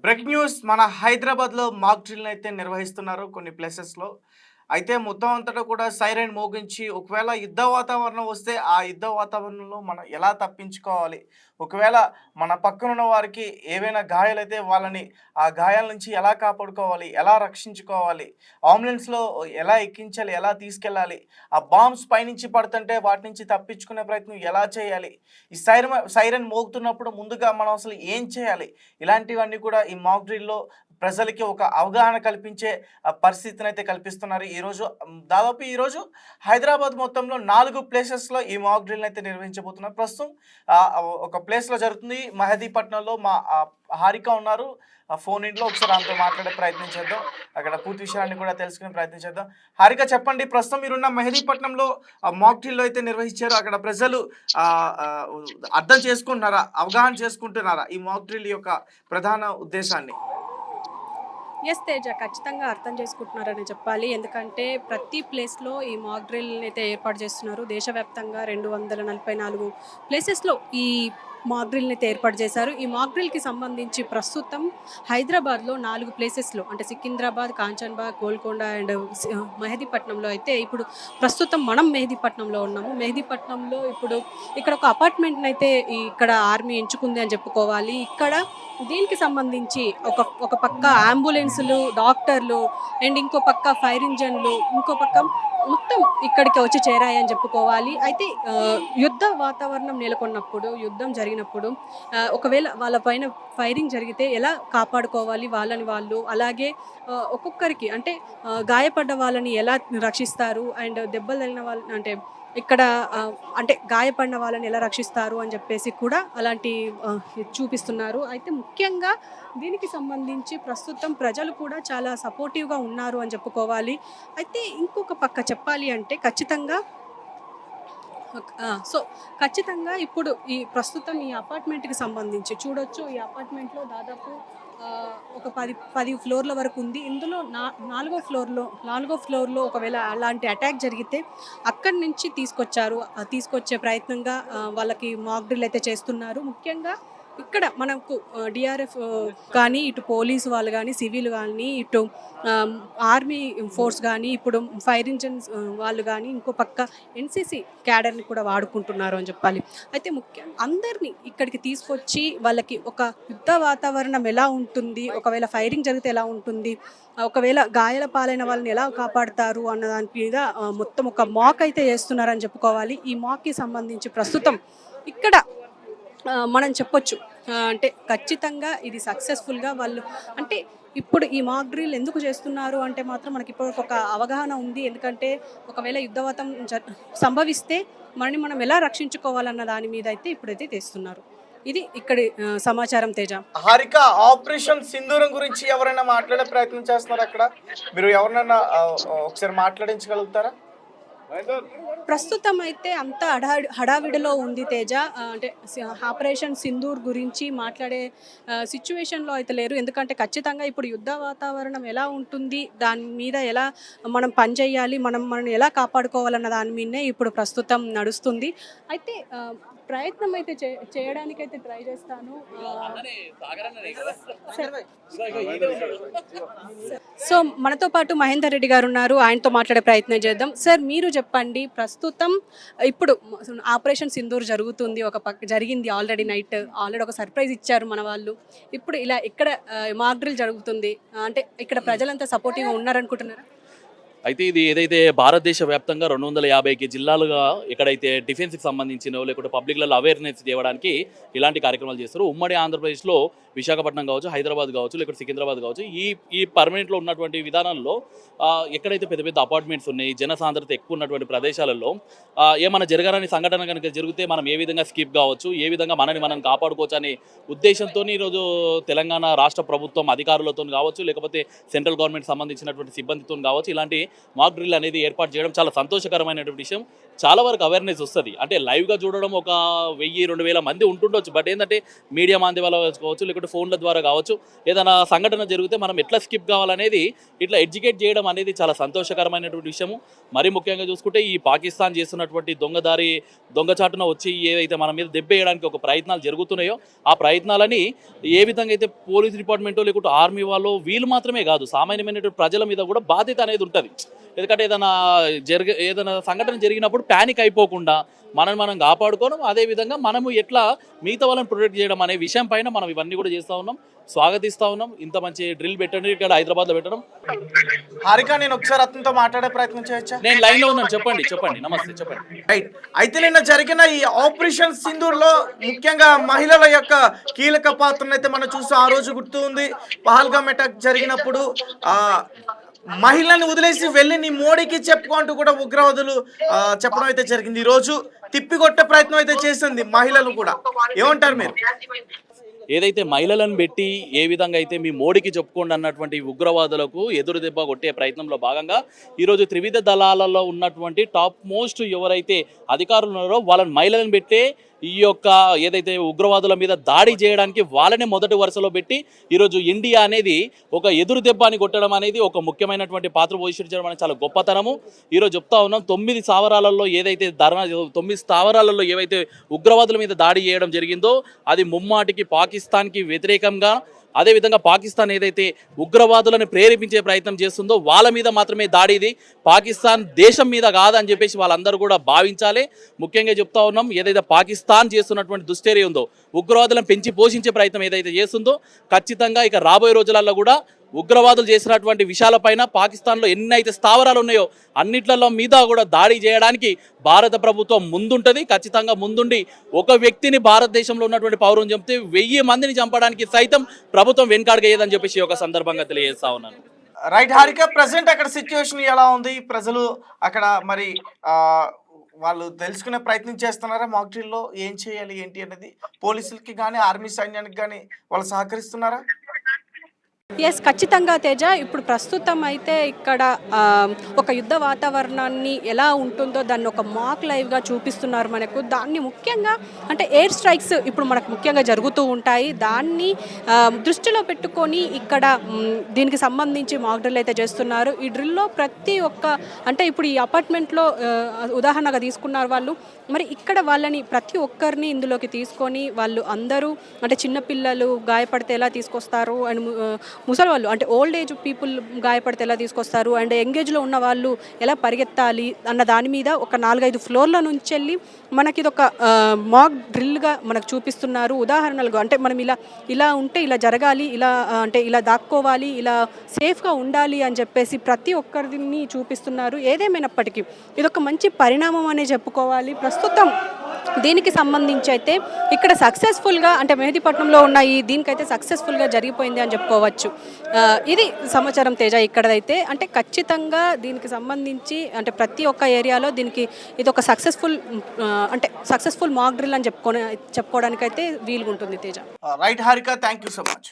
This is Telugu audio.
బ్రేక్ న్యూస్ మన హైదరాబాద్‌లో మాక్ డ్రిల్‌ని అయితే నిర్వహిస్తున్నారు కొన్ని ప్లేసెస్‌లో. అయితే మొత్తం అంతటా కూడా సైరన్ మోగించి ఒకవేళ యుద్ధ వాతావరణం వస్తే, ఆ యుద్ధ వాతావరణంలో మనం ఎలా తప్పించుకోవాలి? ఒకవేళ మన పక్కనున్న వారికి ఏవైనా గాయాలైతే వాళ్ళని ఆ గాయాల నుంచి ఎలా కాపాడుకోవాలి? ఎలా రక్షించుకోవాలి? అంబులెన్స్‌లో ఎలా ఎక్కించాలి? ఎలా తీసుకెళ్ళాలి? ఆ బాంబ్స్ పైనుంచి పడుతుంటే వాటి నుంచి తప్పించుకునే ప్రయత్నం ఎలా చేయాలి? ఈ సైరన్ మోగుతున్నప్పుడు ముందుగా మనం అసలు ఏం చేయాలి? ఇలాంటివన్నీ కూడా ఈ మాక్ డ్రిల్‌లో ప్రజలకి ఒక అవగాహన కల్పించే పరిస్థితినైతే కల్పిస్తున్నారు. ఈరోజు హైదరాబాద్ మొత్తంలో 4 ప్లేసెస్‌లో ఈ మాక్ డ్రిల్‌నైతే నిర్వహించబోతున్నారు. ప్రస్తుతం ఒక ప్లేస్‌లో జరుగుతుంది. మెహదీపట్నంలో మా హారిక ఉన్నారు. ఫోన్ ఇన్‌లో ఒకసారి ఆమెతో మాట్లాడే ప్రయత్నం చేద్దాం. అక్కడ పూర్తి విషయాలన్నీ కూడా తెలుసుకునే ప్రయత్నం చేద్దాం. హారిక చెప్పండి, ప్రస్తుతం మీరున్న మెహదీపట్నంలో మాక్ డ్రిల్ అయితే నిర్వహించారు. అక్కడ ప్రజలు ఆహ్, ఆహ్, అర్థం చేసుకుంటున్నారా? అవగాహన చేసుకుంటున్నారా? ఈ మాక్ డ్రిల్ యొక్క ప్రధాన ఉద్దేశాన్ని? యెస్ తేజ. ఖచ్చితంగా అర్థం చేసుకుంటున్నారని చెప్పాలి. ఎందుకంటే ప్రతి ప్లేస్‌లో ఈ మాక్ డ్రిల్‌ని అయితే ఏర్పాటు చేస్తున్నారు. దేశవ్యాప్తంగా 244 ప్లేసెస్‌లో ఈ మాక్ డ్రిల్‌ని అయితే ఏర్పాటు చేశారు. ఈ మాక్ డ్రిల్‌కి సంబంధించి ప్రస్తుతం హైదరాబాద్‌లో 4 ప్లేసెస్‌లో అంటే సికింద్రాబాద్, కాంచన్‌బాగ్, గోల్కొండ అండ్ మెహదీపట్నంలో అయితే ఇప్పుడు ప్రస్తుతం మనం మెహదీపట్నంలో ఉన్నాము. మెహదీపట్నంలో ఇప్పుడు ఇక్కడ ఒక అపార్ట్మెంట్‌నయితే ఇక్కడ ఆర్మీ ఎంచుకుంది అని చెప్పుకోవాలి. ఇక్కడ దీనికి సంబంధించి ఒక పక్క అంబులెన్సులు, డాక్టర్లు అండ్ ఇంకో పక్క ఫైర్ ఇంజన్‌లు, ఇంకో పక్క మొత్తం ఇక్కడికి వచ్చి చేరాయని చెప్పుకోవాలి. అయితే యుద్ధ వాతావరణం నెలకొన్నప్పుడు, యుద్ధం జరిగినప్పుడు ఒకవేళ వాళ్ళ పైన ఫైరింగ్ జరిగితే ఎలా కాపాడుకోవాలి వాళ్ళని వాళ్ళు, అలాగే ఒక్కొక్కరికి అంటే గాయపడ్డ వాళ్ళని ఎలా రక్షిస్తారు అండ్ దెబ్బలు తగిలిన వాళ్ళు అంటే ఇక్కడ అంటే గాయపడిన వాళ్ళని ఎలా రక్షిస్తారు అని చెప్పేసి కూడా అలాంటి చూపిస్తున్నారు. అయితే ముఖ్యంగా దీనికి సంబంధించి ప్రస్తుతం ప్రజలు కూడా చాలా సపోర్టివ్‌గా ఉన్నారు అని చెప్పుకోవాలి. అయితే ఇంకొక పక్క చెప్పాలి అంటే ఖచ్చితంగా సో, ఖచ్చితంగా ఇప్పుడు ఈ ప్రస్తుతం ఈ అపార్ట్మెంట్‌కి సంబంధించి చూడొచ్చు. ఈ అపార్ట్మెంట్‌లో దాదాపు ఒక 10 ఫ్లోర్‌ల వరకు ఉంది. ఇందులో నాలుగో ఫ్లోర్‌లో ఒకవేళ అలాంటి అటాక్ జరిగితే అక్కడి నుంచి తీసుకొచ్చారు. తీసుకొచ్చే ప్రయత్నంగా వాళ్ళకి మాక్ డ్రిల్ అయితే చేస్తున్నారు. ముఖ్యంగా ఇక్కడ మనకు డీఆర్ఎఫ్ కానీ, ఇటు పోలీసు వాళ్ళు గానీ, సివిల్ గానీ, ఇటు ఆహ్, ఆర్మీ ఫోర్స్ గానీ, ఇప్పుడు ఫైర్ ఇంజిన్స్ వాళ్ళు గానీ, ఇంకో పక్క ఎన్‌సీసీ క్యాడర్‌ని కూడా వాడుకుంటున్నారు అని చెప్పాలి. అయితే అందరిని ఇక్కడికి తీసుకొచ్చి వాళ్ళకి ఒక యుద్ధ వాతావరణం ఎలా ఉంటుంది, ఒకవేళ ఫైరింగ్ జరిగితే ఎలా ఉంటుంది, ఒకవేళ గాయాల పాలైన వాళ్ళని ఎలా కాపాడుతారు అన్న దాని మీద మొత్తం ఒక మాక్ అయితే చేస్తున్నారని చెప్పుకోవాలి. ఈ మాక్‌కి సంబంధించి ప్రస్తుతం ఇక్కడ మనం చెప్పొచ్చు. అంటే ఖచ్చితంగా ఇది సక్సెస్‌ఫుల్‌గా వాళ్ళు అంటే ఇప్పుడు ఈ మాక్ డ్రిల్ ఎందుకు చేస్తున్నారు అంటే మాత్రం మనకి ఇప్పటికొక అవగాహన ఉంది. ఎందుకంటే ఒకవేళ యుద్ధవాతం సంభవిస్తే మనని మనం ఎలా రక్షించుకోవాలన్న దాని మీద అయితే ఇప్పుడైతే తెస్తున్నారు. ఇది ఇక్కడి సమాచారం తేజ. హారిక, ఆపరేషన్ సింధూరం గురించి ఎవరైనా మాట్లాడే ప్రయత్నం చేస్తున్నారా అక్కడ? మీరు ఎవరినైనా ఒకసారి మాట్లాడించగలుగుతారా? ప్రస్తుతం అయితే అంతా హడావిడిలో ఉంది తేజ. అంటే ఆపరేషన్ సింధూర్ గురించి మాట్లాడే సిట్యుయేషన్‌లో అయితే లేరు. ఎందుకంటే ఖచ్చితంగా ఇప్పుడు యుద్ధ వాతావరణం ఎలా ఉంటుంది, దాని మీద ఎలా మనం పని చేయాలి, మనల్ని ఎలా కాపాడుకోవాలన్న దాని మీదనే ఇప్పుడు ప్రస్తుతం నడుస్తుంది. అయితే ప్రయత్నం అయితే చేయడానికైతే ట్రై చేస్తాను. సరే. సో, మనతో పాటు మహేందర్ రెడ్డి గారున్నారు. ఆయనతో మాట్లాడే ప్రయత్నం చేద్దాం. సార్, మీరు చెప్పండి, ప్రస్తుతం ఇప్పుడు ఆపరేషన్ సింధూర్ జరుగుతుంది. ఒక పక్క జరిగింది ఆల్రెడీ నైట్. ఆల్రెడీ ఒక సర్ప్రైజ్ ఇచ్చారు మన వాళ్ళు. ఇప్పుడు ఇలా ఇక్కడ మాక్ డ్రిల్ జరుగుతుంది. అంటే ఇక్కడ ప్రజలంతా సపోర్టివ్‌గా ఉన్నారనుకుంటున్నారా? అయితే ఇది ఏదైతే భారతదేశ వ్యాప్తంగా 250కి జిల్లాలుగా ఎక్కడైతే డిఫెన్స్కి సంబంధించినో లేకుంటే పబ్లిక్లలో అవేర్నెస్ చేయడానికి ఇలాంటి కార్యక్రమాలు చేస్తారు. ఉమ్మడి ఆంధ్రప్రదేశ్లో విశాఖపట్నం కావచ్చు, హైదరాబాద్ కావచ్చు, లేకపోతే సికింద్రాబాద్ కావచ్చు, ఈ ఈ పర్మనెంట్లో ఉన్నటువంటి విధానంలో ఎక్కడైతే పెద్ద పెద్ద అపార్ట్మెంట్స్ ఉన్నాయి, జనసాంద్రత ఎక్కువ ఉన్నటువంటి ప్రదేశాలలో ఏమైనా జరగాలని సంఘటన కనుక జరిగితే మనం ఏ విధంగా స్కిప్ కావచ్చు, ఏ విధంగా మనని మనం కాపాడుకోవచ్చు అనే ఉద్దేశంతో ఈరోజు తెలంగాణ రాష్ట్ర ప్రభుత్వం అధికారులతో కావచ్చు, లేకపోతే సెంట్రల్ గవర్నమెంట్ సంబంధించినటువంటి సిబ్బందితో కావచ్చు, ఇలాంటి మాక్ డ్రిల్ అనేది ఏర్పాటు చేయడం చాలా సంతోషకరమైనటువంటి విషయం. చాలా వరకు అవేర్నెస్ వస్తుంది. అంటే లైవ్గా చూడడం ఒక 1000-2000 మంది ఉంటుండొచ్చు. బట్ ఏంటంటే మీడియా మాధ్యమాల కావచ్చు, లేకుంటే ఫోన్ల ద్వారా కావచ్చు, ఏదైనా సంఘటన జరిగితే మనం ఎట్లా స్కిప్ కావాలనేది ఇట్లా ఎడ్యుకేట్ చేయడం అనేది చాలా సంతోషకరమైనటువంటి విషయము. మరీ ముఖ్యంగా చూసుకుంటే ఈ పాకిస్తాన్ చేస్తున్నటువంటి దొంగచాటున వచ్చి ఏదైతే మన మీద దెబ్బేయడానికి ఒక ప్రయత్నాలు జరుగుతున్నాయో ఆ ప్రయత్నాలని ఏ విధంగా అయితే పోలీస్ డిపార్ట్మెంటో లేకుంటే ఆర్మీ వాళ్ళు వీళ్ళు మాత్రమే కాదు, సామాన్యమైనటువంటి ప్రజల మీద కూడా బాధ్యత అనేది ఉంటుంది. ఎందుకంటే ఏదైనా సంఘటన జరిగినప్పుడు ప్యానిక్ అయిపోకుండా మనం కాపాడుకోవడం, అదేవిధంగా మనము ఎట్లా మిగతా వాళ్ళని ప్రొటెక్ట్ చేయడం అనే విషయం పైన మనం ఇవన్నీ కూడా చేస్తూ ఉన్నాం, స్వాగతిస్తూ ఉన్నాం. ఇంత మంచి డ్రిల్ పెట్టండి ఇక్కడ హైదరాబాద్లో పెట్టడం. హారిక, నేను ఒకసారి అతనితో మాట్లాడే ప్రయత్నం చేయొచ్చా? నేను లైన్లో ఉన్నాను, చెప్పండి. నమస్తే, చెప్పండి. రైట్. అయితే నిన్న జరిగిన ఈ ఆపరేషన్ సింధూర్లో ముఖ్యంగా మహిళల యొక్క కీలక పాత్రను అయితే మనం చూసాం. ఆ రోజు గుర్తు ఉంది, పహల్గామ్ అటాక్ జరిగినప్పుడు మహిళని వదిలేసి వెళ్ళి నీ మోడీకి చెప్పుకుంటూ కూడా ఉగ్రవాదులు చెప్పడం అయితే జరిగింది. ఈ రోజు తిప్పికొట్టే ప్రయత్నం అయితే చేసింది మహిళలు కూడా. ఏమంటారు మీరు? ఏదైతే మహిళలను పెట్టి ఏ విధంగా అయితే మీ మోడీకి చెప్పుకోండి అన్నటువంటి ఉగ్రవాదులకు ఎదురు దెబ్బ కొట్టే ప్రయత్నంలో భాగంగా ఈరోజు త్రివిధ దళాలలో ఉన్నటువంటి టాప్ మోస్ట్ ఎవరైతే అధికారులు ఉన్నారో వాళ్ళని మహిళలను పెట్టే ఈ యొక్క ఏదైతే ఉగ్రవాదుల మీద దాడి చేయడానికి వాళ్ళనే మొదటి వరుసలో పెట్టి ఈరోజు ఇండియా అనేది ఒక ఎదురు దెబ్బని కొట్టడం అనేది ఒక ముఖ్యమైనటువంటి పాత్ర పోషించడం అనేది చాలా గొప్పతనము. ఈరోజు చెప్తా ఉన్నాం, 9 స్థావరాలలో ఏదైతే 9 స్థావరాలలో ఏవైతే ఉగ్రవాదుల మీద దాడి చేయడం జరిగిందో అది ముమ్మాటికి పాకిస్తాన్కి వ్యతిరేకంగా, అదేవిధంగా పాకిస్తాన్ ఏదైతే ఉగ్రవాదులను ప్రేరేపించే ప్రయత్నం చేస్తుందో వాళ్ళ మీద మాత్రమే దాడి, ఇది పాకిస్తాన్ దేశం మీద కాదని చెప్పేసి వాళ్ళందరూ కూడా భావించాలి. ముఖ్యంగా చెప్తా ఉన్నాం, ఏదైతే పాకిస్తాన్ చేస్తున్నటువంటి దుశ్చర్య ఉందో, ఉగ్రవాదులను పెంచి పోషించే ప్రయత్నం ఏదైతే చేస్తుందో ఖచ్చితంగా ఇక రాబోయే రోజులలో కూడా ఉగ్రవాదులు చేసినటువంటి విషయాలపైన పాకిస్తాన్లో ఎన్నైతే స్థావరాలు ఉన్నాయో అన్నిట్లలో మీద కూడా దాడి చేయడానికి భారత ప్రభుత్వం ముందుంటుంది. ఖచ్చితంగా ముందుండి ఒక వ్యక్తిని భారతదేశంలో ఉన్నటువంటి పౌరుని చంపితే 1000 మందిని చంపడానికి సైతం ప్రభుత్వం వెనుకాడగయ్యేదని చెప్పేసి ఒక సందర్భంగా తెలియజేస్తా ఉన్నాను. రైట్ హారిక, ప్రజెంట్ అక్కడ సిచ్యువేషన్ ఎలా ఉంది? ప్రజలు అక్కడ మరి వాళ్ళు తెలుసుకునే ప్రయత్నం చేస్తున్నారా? మాక్ డ్రిల్లో ఏం చేయాలి ఏంటి అనేది పోలీసులకి కానీ ఆర్మీ సైన్యానికి కానీ వాళ్ళు సహకరిస్తున్నారా? ఎస్, ఖచ్చితంగా తేజ. ఇప్పుడు ప్రస్తుతం అయితే ఇక్కడ ఒక యుద్ధ వాతావరణాన్ని ఎలా ఉంటుందో దాన్ని ఒక మాక్ లైవ్గా చూపిస్తున్నారు మనకు. దాన్ని ముఖ్యంగా అంటే ఎయిర్ స్ట్రైక్స్ ఇప్పుడు మనకు ముఖ్యంగా జరుగుతూ ఉంటాయి. దాన్ని దృష్టిలో పెట్టుకొని ఇక్కడ దీనికి సంబంధించి మాక్ డ్రిల్ అయితే చేస్తున్నారు. ఈ డ్రిల్లో ప్రతి ఒక్క అంటే ఇప్పుడు ఈ అపార్ట్మెంట్లో ఉదాహరణగా తీసుకున్నారు వాళ్ళు. మరి ఇక్కడ వాళ్ళని ప్రతి ఒక్కరిని ఇందులోకి తీసుకొని వాళ్ళు అందరూ అంటే చిన్నపిల్లలు గాయపడితే ఎలా తీసుకొస్తారు, అండ్ ముసలి వాళ్ళు అంటే ఓల్డ్ ఏజ్ పీపుల్ గాయపడితే ఎలా తీసుకొస్తారు, అండ్ యంగేజ్లో ఉన్న వాళ్ళు ఎలా పరిగెత్తాలి అన్న దాని మీద ఒక 4-5 ఫ్లోర్ల నుంచి వెళ్ళి మనకి ఇది ఒక మాక్ డ్రిల్గా మనకు చూపిస్తున్నారు. ఉదాహరణలుగా అంటే మనం ఇలా ఉంటే ఇలా జరగాలి, ఇలా అంటే ఇలా దాక్కోవాలి, ఇలా సేఫ్గా ఉండాలి అని చెప్పేసి ప్రతి ఒక్కరిని చూపిస్తున్నారు. ఏదేమైనప్పటికీ ఇదొక మంచి పరిణామం అనే చెప్పుకోవాలి. ప్రస్తుతం దీనికి సంబంధించి అయితే ఇక్కడ సక్సెస్ఫుల్గా అంటే మెహదీపట్నంలో ఉన్న దీనికైతే సక్సెస్ఫుల్గా జరిగిపోయింది అని చెప్పుకోవచ్చు. ఇది సమాచారం తేజ ఇక్కడైతే. అంటే ఖచ్చితంగా దీనికి సంబంధించి అంటే ప్రతి ఒక్క ఏరియాలో దీనికి ఇది ఒక సక్సెస్ఫుల్ మాక్ డ్రిల్ అని చెప్పుకోవడానికైతే వీలుగా ఉంటుంది Teja. Right Harika, thank you so much.